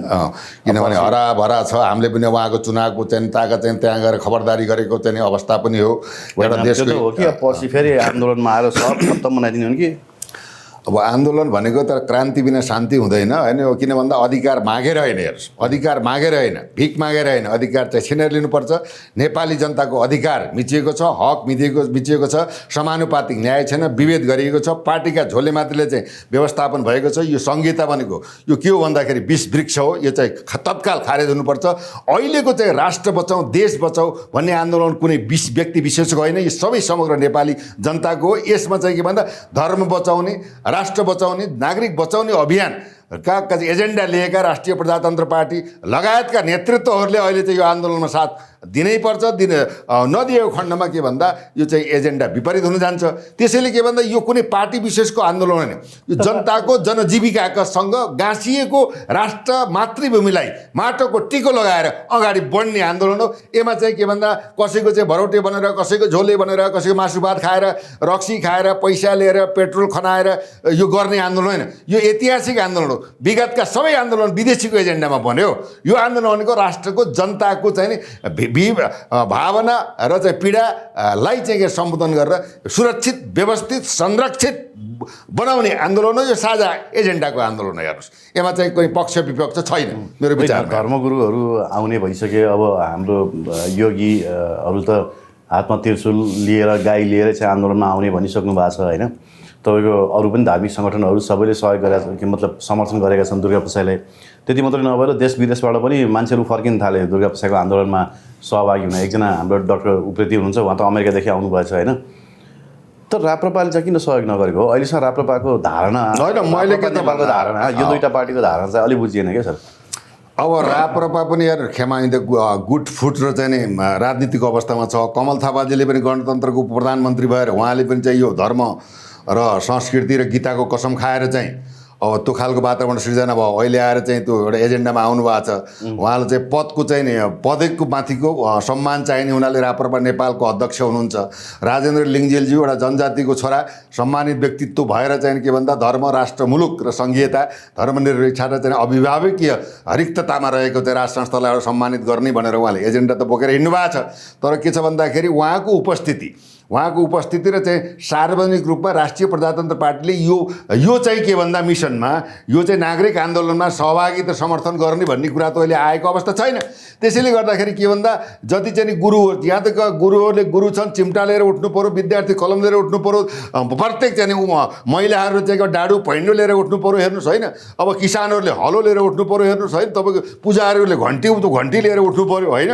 किनभने हराभरा छ। हामीले पनि उहाँको चुनावको चाहिँ ताका चाहिँ त्यहाँ गएर खबरदारी गरेको चाहिँ अवस्था पनि हो। एउटा देशको हो कि पर्सि फेरि आन्दोलनमा आएर सब खत्तम बनाइदिने हो कि अब आन्दोलन भनेको त क्रान्ति बिना शान्ति हुँदैन होइन, किन भन्दा अधिकार मागेर होइन, हेर्नुहोस्, अधिकार मागेर होइन, भिख मागेर होइन, अधिकार चाहिँ छिनेर लिनुपर्छ। नेपाली जनताको अधिकार मिचिएको छ, हक मिचिएको छ, समानुपातिक न्याय छैन, विभेद गरिएको छ, पार्टीका झोले मात्रीले चाहिँ व्यवस्थापन भएको छ। यो संहिता भनेको यो के हो भन्दाखेरि विष वृक्ष हो, यो चाहिँ तत्काल खारेज हुनुपर्छ। अहिलेको चाहिँ राष्ट्र बचाउँ देश बचाउँ भन्ने आन्दोलन कुनै व्यक्ति विशेषको होइन, यो सबै समग्र नेपाली जनताको हो। यसमा चाहिँ के भन्दा धर्म बचाउने, राष्ट्र बचाउने, नागरिक बचाउने अभियान का एजेन्डा लिएका राष्ट्रिय प्रजातन्त्र पार्टी लगायतका नेतृत्वहरूले अहिले चाहिँ यो आन्दोलनमा साथ दिनै पर्छ। नदिएको खण्डमा के भन्दा यो चाहिँ एजेन्डा विपरीत हुन जान्छ। त्यसैले के भन्दा यो कुनै पार्टी विशेषको आन्दोलन होइन, यो जनताको जनजीविकाका सँग गाँसिएको राष्ट्र मातृभूमिलाई माटोको टिको लगाएर अगाडि बढ्ने आन्दोलन हो। यसमा चाहिँ के भन्दा कसैको चाहिँ भरौटे बनेर, कसैको झोले बनेर, कसैको मासु भात खाएर, रक्सी खाएर, पैसा लिएर, पेट्रोल खनाएर यो गर्ने आन्दोलन होइन, यो ऐतिहासिक आन्दोलन हो। विगतका सबै आन्दोलन विदेशीको एजेन्डामा बन्यो। यो आन्दोलन भनेको राष्ट्रको जनताको चाहिँ भावना र चाहिँ पीडालाई चाहिँ सम्बोधन गरेर सुरक्षित, व्यवस्थित, संरक्षित बनाउने आन्दोलन हो। यो साझा एजेन्डाको आन्दोलन हो। हेर्नुहोस्, यसमा चाहिँ कोही पक्ष विपक्ष छैन मेरो विचारमा। धर्मगुरुहरू आउने भइसके, अब हाम्रो योगीहरू त हातमा त्रिशूल लिएर, गाई लिएर चाहिँ आन्दोलनमा आउने भनिसक्नु भएको छ होइन। तपाईँको अरू पनि धार्मिक सङ्गठनहरू सबैले सहयोग गरेका छन्, कि मतलब समर्थन गरेका छन् दुर्गा प्रसाईलाई। त्यति मात्रै नभएर देश विदेशबाट पनि मान्छेहरू फर्किन थाले दुर्गा प्रसाईको आन्दोलनमा सहभागी हुन। एकजना हाम्रो डाक्टर उप्रेती हुनुहुन्छ, उहाँ त अमेरिकादेखि आउनुभएछ होइन। तर राप्रपाले चाहिँ किन सहयोग नगरेको हो? अहिलेसम्म राप्रपाको धारणा होइन, मैले के नेपालको धारणा, यो दुईवटा पार्टीको धारणा चाहिँ अलिक बुझिएन क्या सर। अब राप्रपा पनि यार खेमाइन्द गुड फुट र चाहिँ नि राजनीतिक अवस्थामा छ। कमल थापाजीले पनि गणतन्त्रको प्रधानमन्त्री भएर उहाँले पनि चाहिँ यो धर्म र संस्कृति र गीताको कसम खाएर चाहिँ अब त्यो खालको वातावरण सृजना भयो। अहिले आएर चाहिँ त्यो एउटा एजेन्डामा आउनु भएको छ। उहाँले चाहिँ पदको चाहिँ नि पदको माथिको सम्मान चाहिने हुनाले राप्रपा नेपालको अध्यक्ष हुनुहुन्छ। राजेन्द्र लिङ्गजेलजी एउटा जनजातिको छोरा, सम्मानित व्यक्तित्व भएर चाहिँ के भन्दा धर्म, राष्ट्र, मुलुक र सङ्घीयता, धर्मनिरपेक्षता र चाहिँ अभिभावकीय रिक्ततामा रहेको चाहिँ राज संस्थालाई एउटा सम्मानित गर्ने भनेर उहाँले एजेन्डा त बोकेर हिँड्नु भएको छ। तर के छ भन्दाखेरि उहाँको उपस्थिति र चाहिँ सार्वजनिक रूपमा राष्ट्रिय प्रजातन्त्र पार्टीले यो चाहिँ के भन्दा मिसनमा, यो चाहिँ नागरिक आन्दोलनमा सहभागिता समर्थन गर्ने भन्ने कुरा त अहिले आएको अवस्था छैन। त्यसैले गर्दाखेरि के भन्दा जति चाहिँ गुरुहरू, यहाँ त गुरुहरूले गुरु छन्, चिम्टा लिएर उठ्नु पऱ्यो, विद्यार्थी कलम लिएर उठ्नु पऱ्यो, प्रत्येक चाहिँ महिलाहरू चाहिँ डाडु पैँडो लिएर उठ्नु पऱ्यो। हेर्नुहोस् होइन, अब किसानहरूले हलो लिएर उठ्नु पऱ्यो। हेर्नुहोस् होइन, तपाईँको पुजारीहरूले घन्टी लिएर उठ्नु पऱ्यो होइन।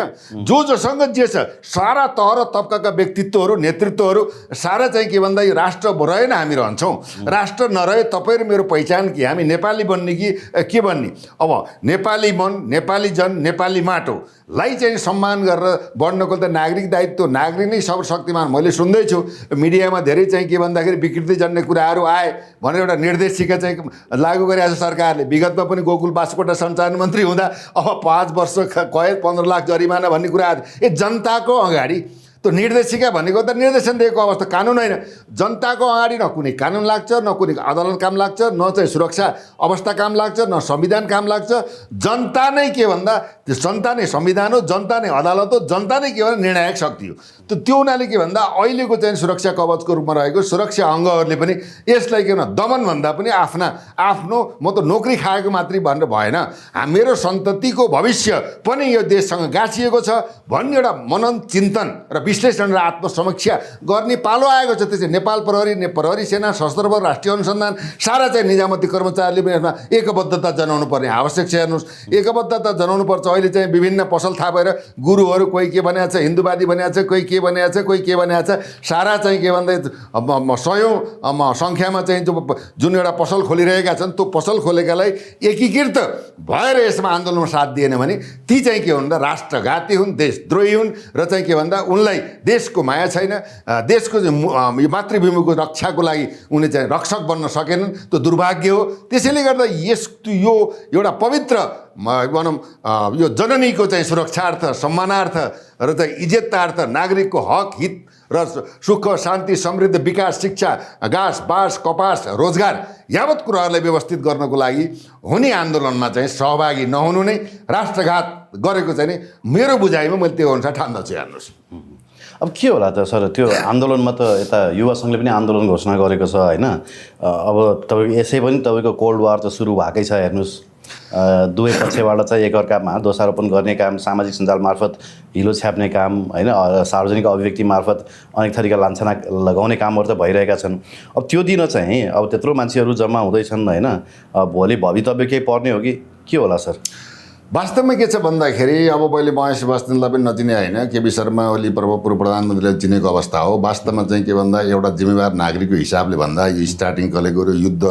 जोसँग जे छ सारा तह र तबकाका व्यक्तित्वहरू, नेतृत्वहरू सारा चाहिँ के भन्दा यो राष्ट्र रहेन हामी रहन्छौँ, राष्ट्र नरहे तपाईँ र मेरो पहिचान के, हामी नेपाली बन्ने कि के बन्ने। अब नेपाली मन, नेपाली जन, नेपाली माटोलाई चाहिँ सम्मान गरेर बढ्नको त नागरिक दायित्व, नागरिक नै सर्वशक्तिमान। मैले सुन्दैछु मिडियामा धेरै चाहिँ के भन्दाखेरि विकृतिजन्य कुराहरू आए भनेर एउटा निर्देशिका चाहिँ लागू गरेको छ सरकारले। विगतमा पनि गोकुल बास्कोटा सञ्चालन मन्त्री हुँदा अब 5 वर्ष कैद, 15 लाख जरिमाना भन्ने कुरा आयो। जनताको अगाडि त्यो निर्देशिका भनेको त निर्देशन दिएको अवस्था, कानुन होइन। जनताको अगाडि न कुनै कानुन लाग्छ, न कुनै अदालत काम लाग्छ, न चाहिँ सुरक्षा अवस्था काम लाग्छ, न संविधान काम लाग्छ। जनता नै के भन्दा त्यो जनता नै संविधान हो, जनता नै अदालत हो, जनता नै के भन्दा निर्णायक शक्ति हो। त्यो हुनाले के भन्दा अहिलेको चाहिँ सुरक्षा कवचको रूपमा रहेको सुरक्षा अङ्गहरूले पनि यसलाई के भन्दा दमन भन्दा पनि आफ्नो म त नोकरी खाएको मात्रै भनेर भएन, मेरो सन्ततिको भविष्य पनि यो देशसँग गाँसिएको छ भन्ने एउटा मनन, चिन्तन र विश्लेषण र आत्मसमीक्षा गर्ने पालो आएको छ। त्यसै नेपाल प्रहरी सेना, सशस्त्र बल, राष्ट्रिय अनुसन्धान सारा चाहिँ निजामती कर्मचारीले पनि यसमा एकबद्धता जनाउनु पर्ने आवश्यक छ। हेर्नुहोस्, एकबद्धता जनाउनु पर्छ। अहिले चाहिँ विभिन्न पसल थाहा भएर गुरुहरू कोही के भनेको छ, हिन्दूवादी भनेको छ, कोही के भनेको छ, कोही के भनेको छ, सारा चाहिँ के भन्दै सयौँ सङ्ख्यामा चाहिँ जुन एउटा पसल खोलिरहेका छन्, त्यो पसल खोलेकालाई एकीकृत भएर यसमा आन्दोलनमा साथ दिएन भने ती चाहिँ के भन्दा राष्ट्रघाती हुन्, देशद्रोही हुन् र चाहिँ के भन्दा उनलाई देशको माया छैन, देशको यो मातृभूमिको रक्षाको लागि उनी चाहिँ रक्षक बन्न सकेनन्। त्यो दुर्भाग्य हो। त्यसैले गर्दा यो एउटा पवित्र भनौँ यो जननीको चाहिँ सुरक्षार्थ, सम्मानार्थ र चाहिँ इज्जतार्थ, नागरिकको हक, हित र सुख, शान्ति, समृद्ध, विकास, शिक्षा, घाँस बाँस, कपास, रोजगार यावत कुराहरूलाई व्यवस्थित गर्नको लागि हुने आन्दोलनमा चाहिँ सहभागी नहुनु नै राष्ट्रघात गरेको चाहिँ नि मेरो बुझाइमा मैले त्यो अनुसार ठान्दछु। हेर्नुहोस्, अब के होला त सर त्यो आन्दोलनमा त यता युवा सङ्घले पनि आन्दोलन घोषणा गरेको छ होइन। अब तपाईँको यसै पनि तपाईँको कोल्ड वार त सुरु भएकै छ हेर्नुहोस्। दुवै पक्षबाट चाहिँ एकअर्कामा दोषारोपण गर्ने काम, सामाजिक सञ्जाल मार्फत हिलो छ्याप्ने काम होइन, सार्वजनिक अभिव्यक्ति मार्फत अनेक थरीका लान्छना लगाउने कामहरू त भइरहेका छन्। अब त्यो दिन चाहिँ अब त्यत्रो मान्छेहरू जम्मा हुँदैछन् होइन, भोलि भवितव्य केही पर्ने हो कि के होला सर? वास्तवमा के छ भन्दाखेरि अब मैले महेश बस्नेतलाई पनि नचिने होइन, केपी शर्मा ओली पूर्व प्रधानमन्त्रीलाई चिनेको अवस्था हो। वास्तवमा चाहिँ के भन्दा एउटा जिम्मेवार नागरिकको हिसाबले भन्दा यो स्टार्टिङ कलेको युद्ध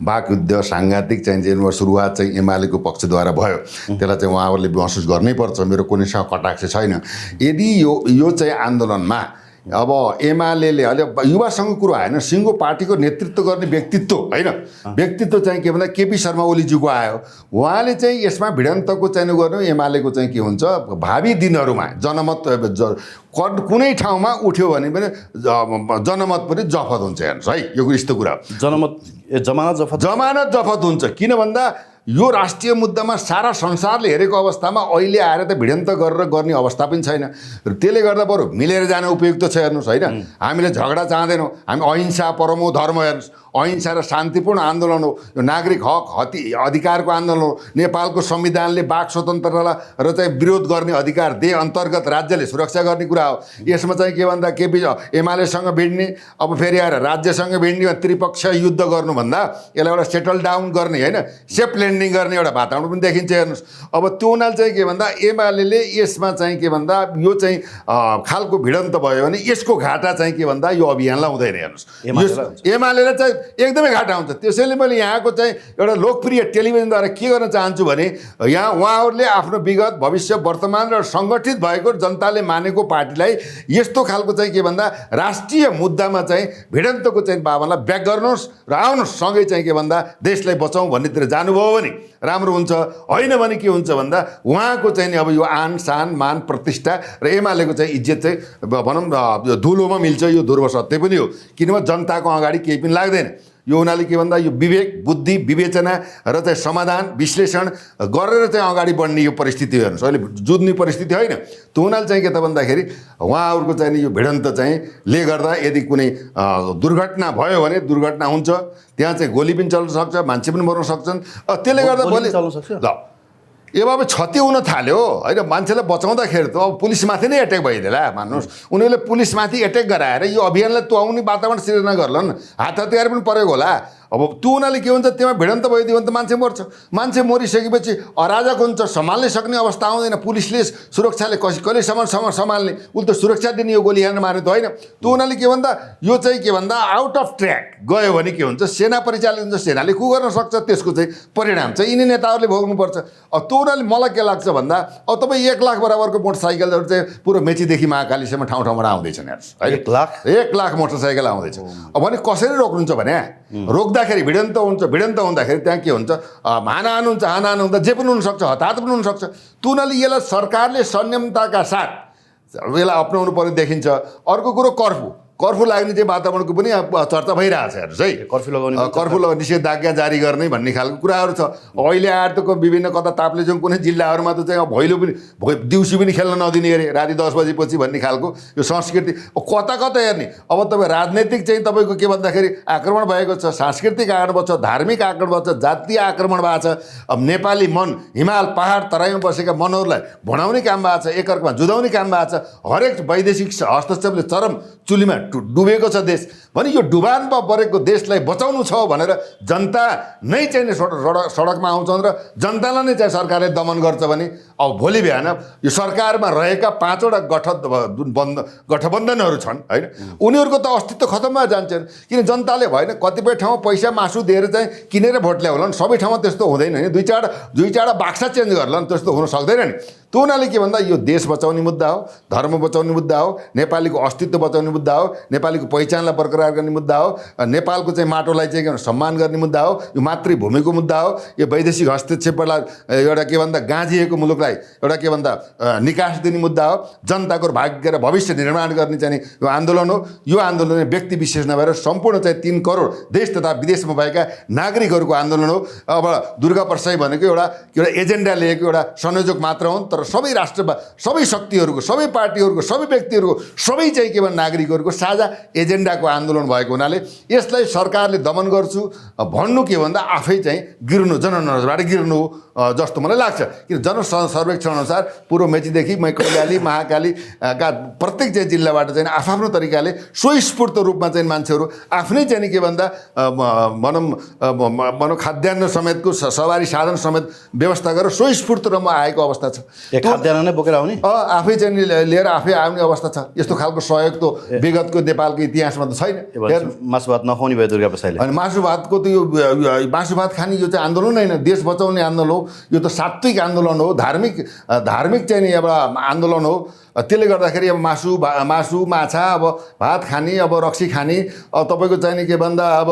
वाकयुद्ध साङ्घातिक चाहिँ सुरुवात चाहिँ एमालेको पक्षद्वारा भयो, त्यसलाई चाहिँ उहाँहरूले महसुस गर्नै पर्छ। मेरो कुनैसँग कटाक्ष छैन। यदि यो चाहिँ आन्दोलनमा अब एमाले अहिले युवा सङ्घको कुरो आएन, सिङ्गो पार्टीको नेतृत्व गर्ने व्यक्तित्व होइन, व्यक्तित्व चाहिँ के भन्दा केपी शर्मा ओलीजीको आयो। उहाँले चाहिँ यसमा भिडन्तको चाहिँ गर्नु एमालेको चाहिँ के हुन्छ भावी दिनहरूमा जनमत कुनै ठाउँमा उठ्यो भने पनि जनमत पनि जफत हुन्छ। हेर्नुहोस् है, यो यस्तो कुरा जमानत जफत हुन्छ। किन भन्दा यो राष्ट्रिय मुद्दामा सारा संसारले हेरेको अवस्थामा अहिले आएर त भिडन्त गरेर गर्ने अवस्था पनि छैन। त्यसले गर्दा बरु मिलेर जान उपयुक्त छ। हेर्नुहोस् होइन, हामीले झगडा चाहँदैनौँ, हामी अहिंसा परमो धर्म, हेर्नुहोस् अहिंसा र शान्तिपूर्ण आन्दोलन हो, यो नागरिक हक अधिकारको आन्दोलन हो। नेपालको संविधानले वाक स्वतन्त्रता र चाहिँ विरोध गर्ने अधिकार दे अन्तर्गत राज्यले सुरक्षा गर्ने कुरा हो। यसमा चाहिँ के भन्दा केपी एमालेसँग भिड्ने, अब फेरि आएर राज्यसँग भिड्ने, त्रिपक्षीय युद्ध गर्नुभन्दा यसलाई एउटा सेटल डाउन गर्ने होइन, सेफ ल्यान्डिङ गर्ने एउटा वातावरण पनि देखिन्छ। हेर्नुहोस् अब त्यो हुनाले चाहिँ के भन्दा एमाले यसमा चाहिँ के भन्दा यो चाहिँ खालको भिडन्त भयो भने यसको घाटा चाहिँ के भन्दा यो अभियानलाई हुँदैन। हेर्नुहोस् एमालेलाई चाहिँ एकदमै घाटा हुन्छ। त्यसैले मैले यहाँको चाहिँ एउटा लोकप्रिय टेलिभिजनद्वारा के गर्न चाहन्छु भने यहाँ उहाँहरूले आफ्नो विगत भविष्य वर्तमान र सङ्गठित भएको जनताले मानेको पार्टीलाई यस्तो खालको चाहिँ के भन्दा राष्ट्रिय मुद्दामा चाहिँ भिडन्तको चाहिँ भावनालाई ब्याक गर्नुहोस् र आउनुहोस् सँगै चाहिँ के भन्दा देशलाई बचाउँ भन्नेतिर जानुभयो भने राम्रो हुन्छ। होइन भने के हुन्छ भन्दा उहाँको चाहिँ अब यो आन शान मान प्रतिष्ठा र एमालेको चाहिँ इज्जत चाहिँ भनौँ धुलोमा मिल्छ। यो ध्रुव सत्य पनि हो, किनभने जनताको अगाडि केही पनि लाग्दैन। यो हुनाले के भन्दा यो विवेक बुद्धि विवेचना र चाहिँ समाधान विश्लेषण गरेर चाहिँ अगाडि बढ्ने यो परिस्थिति हेर्नुहोस्, अहिले जुझ्ने परिस्थिति होइन। त्यो हुनाले चाहिँ के त भन्दाखेरि उहाँहरूको चाहिँ यो भिडन्त चाहिँ ले गर्दा यदि कुनै दुर्घटना भयो भने दुर्घटना हुन्छ, त्यहाँ चाहिँ गोली पनि चल्न सक्छ, मान्छे पनि मर्न सक्छन्। त्यसले गर्दा ल अब क्षति हुन थाल्यो होइन, मान्छेलाई बचाउँदाखेरि त अब पुलिसमाथि नै एट्याक भइदिएला मान्नुहोस्। उनीहरूले पुलिसमाथि एट्याक गराएर यो अभियानलाई तुहाउने वातावरण सिर्जना गर्लान्, हात हतियार पनि प्रयोग होला। अब त्यो हुनाले के हुन्छ, त्यहाँ भिडन्त भइदियो भने त मान्छे मर्छ। मान्छे मरिसकेपछि अराजक हुन्छ, सम्हाल्नै सक्ने अवस्था आउँदैन। पुलिसले सुरक्षाले कहिलेसम्म सम्हाल्ने, उसले त सुरक्षा दिने, यो गोली हान्न मार्ने त होइन। त्यो हुनाले के भन्दा यो चाहिँ के भन्दा आउट अफ ट्र्याक गयो भने के हुन्छ, सेना परिचालित हुन्छ, सेनाले कु गर्न सक्छ, त्यसको चाहिँ परिणाम चाहिँ यिनी नेताहरूले भोग्नुपर्छ। अब त्यो हुनाले मलाई के लाग्छ भन्दा अब तपाईँ 1 लाख बराबरको मोटरसाइकलहरू चाहिँ पुरो मेचीदेखि महाकालीसम्म ठाउँ ठाउँबाट आउँदैछन्। हेर्नुहोस् 1 लाख मोटरसाइकल आउँदैछ। अब भने कसरी रोक्नुहुन्छ भने रोक्दाखेरि भिडन्त हुन्छ, भिडन्त हुँदाखेरि त्यहाँ के हुन्छ, हानाहान हुन्छ, हानाहान हुँदा जे पनि हुनसक्छ, हताहत पनि हुनसक्छ। त्यो हुनाले यसलाई सरकारले संयमताका साथ यसलाई अप्नाउनु पर्ने देखिन्छ। अर्को कुरो कर्फ्यू लाग्ने चाहिँ वातावरणको पनि चर्चा भइरहेछ। हेर्नुहोस् है, कर्फ्यू लगाउने निषेधाज्ञा जारी गर्ने भन्ने खालको कुराहरू छ। अहिले आएर त विभिन्न कता ताप्लेजुङ कुनै जिल्लाहरूमा त चाहिँ भैलो पनि दिउँसी पनि खेल्न नदिने अरे राति 10 बजेपछि भन्ने खालको यो संस्कृति कता कता हेर्ने। अब तपाईँ राजनैतिक चाहिँ तपाईँको के भन्दाखेरि आक्रमण भएको छ, सांस्कृतिक आक्रमण भएको छ, धार्मिक आक्रमण भएको छ, जातीय आक्रमण भएको छ। अब नेपाली मन हिमाल पहाड तराईमा बसेका मनहरूलाई भणाउने काम भएको छ, एकअर्कामा जुधाउने काम भएको छ। हरेक वैदेशिक हस्तक्षेपले चरम चुलीमा डुबेको छ देश भने यो डुबानमा परेको देशलाई बचाउनु छ भनेर जनता नै चाहिँ सडकमा आउँछन् र जनतालाई नै चाहिँ सरकारले दमन गर्छ भने अब भोलि बिहान यो सरकारमा रहेका 5वटा गठबन्धनहरू छन् होइन, उनीहरूको त अस्तित्व खतम भएर जान्छन्। किन जनताले भएन कतिपय ठाउँमा पैसा मासु दिएर चाहिँ किनेर भोट ल्याउलान्, सबै ठाउँमा त्यस्तो हुँदैन नि। दुई चारवटा बाक्सा चेन्ज गर्लान्, त्यस्तो हुन सक्दैन नि। त्यो हुनाले के भन्दा यो देश बचाउने मुद्दा हो, धर्म बचाउने मुद्दा हो, नेपालीको अस्तित्व बचाउने मुद्दा हो, नेपालीको पहिचानलाई बरकरार गर्ने मुद्दा हो, नेपालको चाहिँ माटोलाई चाहिँ के सम्मान गर्ने मुद्दा हो, यो मातृभूमिको मुद्दा हो, यो वैदेशिक हस्तक्षेपलाई एउटा के भन्दा गाँजिएको मुलुकलाई एउटा के भन्दा निकास दिने मुद्दा हो, जनताको भाग्य र भविष्य निर्माण गर्ने चाहिँ यो आन्दोलन हो। यो आन्दोलन व्यक्ति विशेष नभएर सम्पूर्ण चाहिँ 3 करोड देश तथा विदेशमा भएका नागरिकहरूको आन्दोलन हो। अब दुर्गा प्रसाई भनेको एउटा एजेन्डा लिएको एउटा संयोजक मात्र हुन्, तर सबै राष्ट्र सबै शक्तिहरूको सबै पार्टीहरूको सबै व्यक्तिहरूको सबै चाहिँ के भन्छ नागरिकहरूको साझा एजेन्डाको आन्दोलन भएको हुनाले यसलाई सरकारले दमन गर्छु भन्नु के भन्दा आफै चाहिँ गिर्नु जननजरबाट गिर्नु जस्तो मलाई लाग्छ। किन सर्वेक्षण अनुसार पूर्व मेचीदेखि कैलाली महाकाली का प्रत्येक चाहिँ जिल्लाबाट चाहिँ आफ्नो तरिकाले स्वस्फूर्त रूपमा चाहिँ मान्छेहरू आफ्नै चाहिँ के भन्दा भनौँ खाद्यान्न समेतको सवारी साधन समेत व्यवस्था गरेर स्वस्फूर्त रूपमा आएको अवस्था छ। खाद्यान्न नै बोकेर आउने आफै चाहिँ लिएर आफै आउने अवस्था छ। यस्तो खालको सहयोग त विगतको नेपालको इतिहासमा त छैन। मासु भात नखाउने भयो दुर्गा प्रसाईले। अनि मासु भातको त यो मासु भात खाने यो चाहिँ आन्दोलन होइन, देश बचाउने आन्दोलन हो। यो त सात्विक आन्दोलन हो, धार्मिक चाहिँ नि एउटा आन्दोलन हो। त्यसले गर्दाखेरि अब मासु माछा अब भात खाने अब रक्सी खाने अब तपाईँको चाहिँ नि के भन्दा अब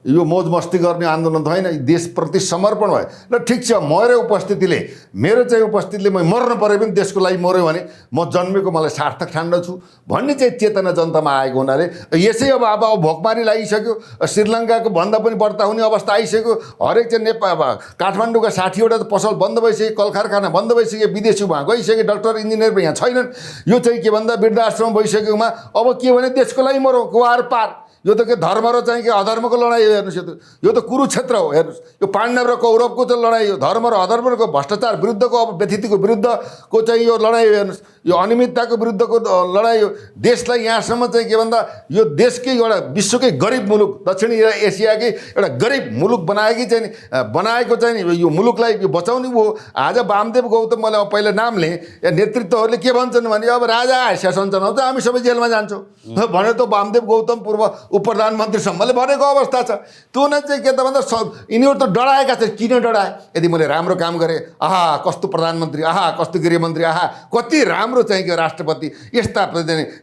यो मौज मस्ती गर्ने आन्दोलन त होइन, देशप्रति समर्पण भयो। ल ठिक छ, मेरो उपस्थितिले मेरो चाहिँ उपस्थितिले म मर्नु पऱ्यो पनि देशको लागि मऱ्यो भने म जन्मेको मलाई सार्थक ठान्दछु भन्ने चाहिँ चेतना जनतामा आएको हुनाले यसै अब भोकमारी लागिसक्यो, श्रीलङ्काको भन्दा पनि बढ्ता हुने अवस्था आइसक्यो। हरेक चाहिँ नेपाल काठमाडौँका 60वटा पसल बन्द भइसक्यो, कल कारखाना बन्द भइसक्यो, विदेशी उहाँ गइसक्यो, डाक्टर इन्जिनियर यहाँ छैनन्। यो चाहिँ के भन्दा वृद्धाश्रम भइसकेकोमा अब के भने देशको लागि मरौँ वार पार। यो त के धर्म र चाहिँ के अधर्मको लडाइँ हो। हेर्नुहोस् यो त कुरुक्षेत्र हो। हेर्नुहोस् यो पाण्डव र कौरवको चाहिँ लडाइँ हो, धर्म र अधर्मको भ्रष्टाचार विरुद्धको अब व्यथितिको विरुद्धको चाहिँ यो लडाइँ हो। हेर्नुहोस् यो अनियमितताको विरुद्धको लडाइँ हो। देशलाई यहाँसम्म चाहिँ के भन्दा यो देशकै एउटा विश्वकै गरिब मुलुक दक्षिण एसियाकै एउटा गरिब मुलुक बनाएको चाहिँ यो मुलुकलाई यो बचाउने हो। आज वामदेव गौतम मैले पहिला नाम लिएँ, नेतृत्वहरूले के भन्छन् भने अब राजा हास्या सञ्चालन हुन्छ, हामी सबै जेलमा जान्छौँ भने त वामदेव गौतम पूर्व उपप्रधानमन्त्रीसम्मले भनेको अवस्था छ। त्यो नै चाहिँ के त भन्दा यिनीहरू त डराएका छन्। किन डराए? यदि मैले राम्रो काम गरेँ, आहा कस्तो प्रधानमन्त्री, आहा कस्तो गृहमन्त्री, आहा कति राम्रो चाहिँ के राष्ट्रपति, यस्ता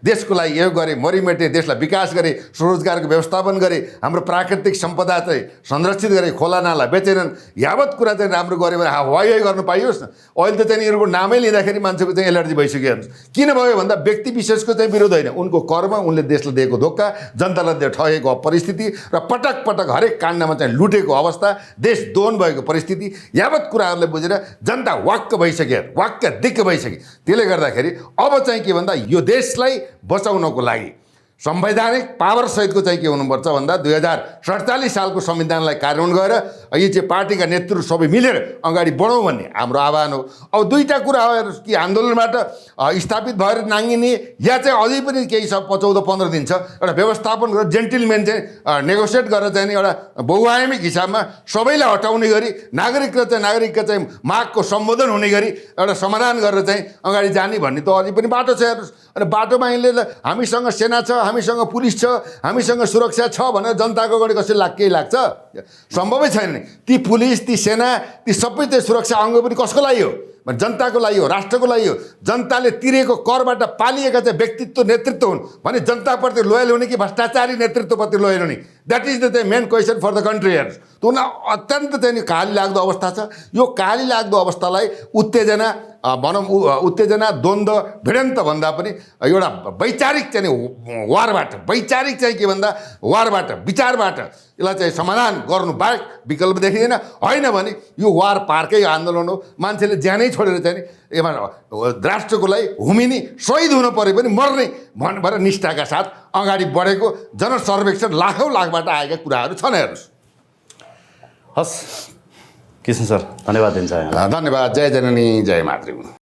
देशको लागि यो गरेँ, मरिमेटे देशलाई विकास गरेँ, स्वरोजगारको व्यवस्थापन गरेँ, हाम्रो प्राकृतिक सम्पदा चाहिँ संरक्षित गरेँ, खोला नाला बेचेनन्, यावत कुरा चाहिँ राम्रो गऱ्यो भने वाइ गर्नु पाइयोस् न। अहिले त चाहिँ यिनीहरूको नामै लिँदाखेरि मान्छेको चाहिँ एलर्जी भइसक्यो। किन भयो भन्दा व्यक्ति विशेषको चाहिँ विरोध होइन, उनको कर्म, उनले देशलाई दिएको धोका, जनतालाई ठगेको परिस्थिति र पटक पटक हरेक काण्डमा चाहिँ लुटेको अवस्था, देश दोहन भएको परिस्थिति, यावत कुराहरूलाई बुझेर जनता वाक्क भइसक्यो, वाक्क दिक्क भइसक्यो। त्यसले गर्दाखेरि अब चाहिँ के भन्दा यो देशलाई बचाउनको लागि संवैधानिक पावर सहितको चाहिँ के हुनुपर्छ भन्दा 2047 सालको संविधानलाई कार्यान्वयन गरेर यी चाहिँ पार्टीका नेतृत्व सबै मिलेर अगाडि बढौँ भन्ने हाम्रो आह्वान हो। अब दुईवटा कुरा हो कि आन्दोलनबाट स्थापित भएर नाङ्गिने या चाहिँ अझै पनि केही 14-15 दिन छ एउटा व्यवस्थापन गरेर जेन्टलमेन चाहिँ नेगोसिएट गरेर चाहिँ एउटा बहुआयामिक हिसाबमा सबैलाई हटाउने गरी नागरिकका चाहिँ मागको सम्बोधन हुने गरी एउटा समाधान गरेर चाहिँ अगाडि जाने भन्ने त अझै पनि बाटो छ। हेर्नुहोस्, अनि बाटोमा यिनले हामीसँग सेना छ, हामीसँग पुलिस छ, हामीसँग सुरक्षा छ भनेर जनताको अगाडि कसरी केही लाग्छ? सम्भवै छैन नि। ती पुलिस, ती सेना, ती सबै त्यो सुरक्षा अङ्ग पनि कसको लागि हो? जनताको लागि हो, राष्ट्रको लागि हो। जनताले तिरेको करबाट पालिएका चाहिँ व्यक्तित्व नेतृत्व हुन् भने जनताप्रति लोयल हुने कि भ्रष्टाचारी नेतृत्वप्रति लोयल हुने? द्याट इज द चाहिँ main question for the country. हेर्नुहोस्, त्यो अत्यन्त चाहिँ काली लाग्दो अवस्था छ। यो काली लाग्दो अवस्थालाई उत्तेजना भनौँ, उत्तेजना द्वन्द्व भिडन्त भन्दा पनि एउटा वैचारिक चाहिँ वारबाट, वैचारिक चाहिँ के भन्दा वारबाट, विचारबाट यसलाई चाहिँ समाधान गर्नु बाहेक विकल्प देखिँदैन। होइन भने यो वार पारकै आन्दोलन हो। मान्छेले ज्यानै छोडेर चाहिँ राष्ट्रको लागि हुमिनी शहीद हुनु पऱ्यो पनि मर्ने भनेर निष्ठाका साथ अगाडि बढेको जनसर्वेक्षण लाखौँ लाखबाट आएका कुराहरू छन्। हेर्नुहोस्। हस् कृष्ण सर, धन्यवाद दिन चाहन्छु। धन्यवाद। जय जननी जय मातृभूमि।